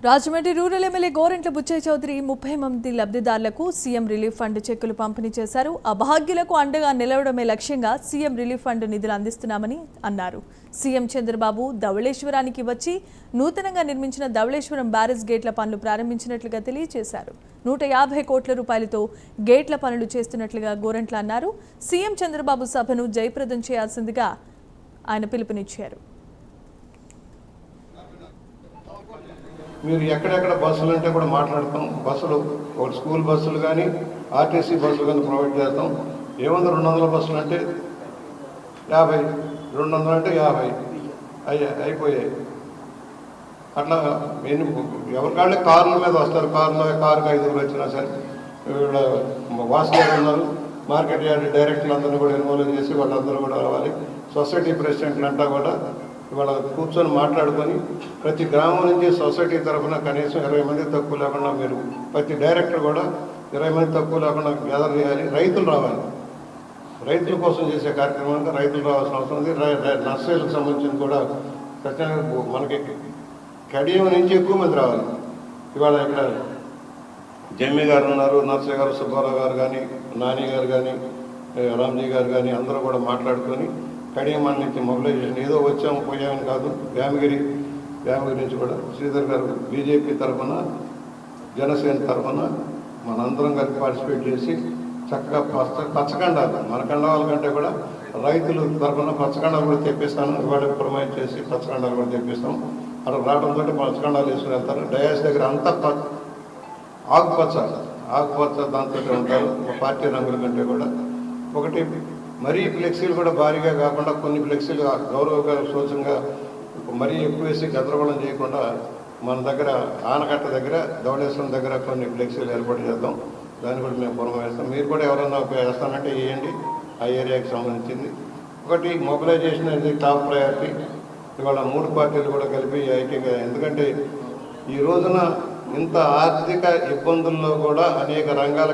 Rajahmundry rural MLA Gorantla Buchaiah Chowdary 30 మంది లబ్ధిదారులకు CM relief fund చెక్కులు పంపిణీ చేశారు. అభాగ్యులకు అండగా నిలవడమే లక్ష్యంగా సీఎం రిలీఫ్ ఫండ్ నిధులు అందిస్తున్నామని అన్నారు. సీఎం చంద్రబాబు ధవళేశ్వరానికి వచ్చి నూతనంగా నిర్మించిన ధవళేశ్వరం బ్యారేజ్ గేట్ల పనులు ప్రారంభించినట్లుగా తెలియజేశారు. 150 కోట్ల రూపాయలతో గేట్ల పనులు చేస్తున్నట్లుగా గోరంట్ల అన్నారు. సీఎం చంద్రబాబు సభను జయప్రదం చేయాల్సిందిగా ఆయన పిలుపునిచ్చారు. మీరు ఎక్కడెక్కడ బస్సులు అంటే కూడా మాట్లాడతాం. బస్సులు స్కూల్ బస్సులు కానీ ఆర్టీసీ బస్సులు కానీ ప్రొవైడ్ చేస్తాం. ఏముంది 200 బస్సులు అంటే 50, 200 అంటే 50 అయిపోయాయి. అట్లా ఎవరికాళ్ళే కార్ల మీద వస్తారు. కారుకి 5 వచ్చినా సరే వాసు గారు ఉన్నారు. మార్కెట్ యార్డ్ డైరెక్టర్లు అందరినీ కూడా ఇన్వాల్వ్ చేసి వాళ్ళందరూ కూడా రావాలి. సొసైటీ ప్రెసిడెంట్లు అంతా కూడా ఇవాళ కూర్చొని మాట్లాడుకొని ప్రతి గ్రామం నుంచి సొసైటీ తరఫున కనీసం 20 మంది తక్కువ లేకుండా మీరు ప్రతి డైరెక్టర్ కూడా 20 మంది తక్కువ లేకుండా గ్యాదర్ చేయాలి. రైతులు రావాలి. రైతుల కోసం చేసే కార్యక్రమానికి రైతులు రావాల్సిన అవసరం ఉంది. నర్సరీలకు సంబంధించిన కూడా ఖచ్చితంగా మనకి కడియం నుంచి ఎక్కువ మంది రావాలి. ఇవాళ ఇక్కడ జమ్మి గారు ఉన్నారు, నర్సరీ గారు, సుబ్బారావు గారు కానీ, నాని గారు కానీ, రామ్జీ గారు కానీ అందరూ కూడా మాట్లాడుకొని కడియమాన్ నుంచి మొబిలైజేషన్ ఏదో వచ్చాము పోయామని కాదు. వ్యామగిరి నుంచి కూడా శ్రీధర్ గారు బీజేపీ తరఫున, జనసేన తరఫున మనందరం కలిసి పార్టిసిపేట్ చేసి చక్కగా పచ్చకండాలు మన కండాల కంటే కూడా రైతుల తరఫున పచ్చకండాలు కూడా తెప్పిస్తాను. ఇవాళ ప్రొమైడ్ చేసి పచ్చకండాలు కూడా తెప్పిస్తాం. అక్కడ రావడంతో పచ్చకండాలు వేసుకుని వెళ్తారు. డయాస్ దగ్గర అంతా ఆకుపచ్చ దాంతో ఉంటారు. పార్టీ రంగుల కంటే కూడా ఒకటి మరీ ఫ్లెక్సీలు కూడా భారీగా కాకుండా కొన్ని ఫ్లెక్సీలు గౌరవంగా శోచంగా మరీ ఎక్కువ వేసి గందరగోళం చేయకుండా మన దగ్గర ఆనకట్ట దగ్గర ధవళేశ్వరం దగ్గర కొన్ని ఫ్లెక్సీలు ఏర్పాటు చేద్దాం. దాన్ని కూడా మేము పురమాయిస్తాం. మీరు కూడా ఎవరన్నా వేస్తానంటే వేయండి. ఆ ఏరియాకి సంబంధించింది. ఒకటి మొబిలైజేషన్ అనేది టాప్ ప్రయారిటీ. ఇవాళ 3 పార్టీలు కూడా కలిపి ఐటీగా, ఎందుకంటే ఈ రోజున ఇంత ఆర్థిక ఇబ్బందుల్లో కూడా అనేక రంగాల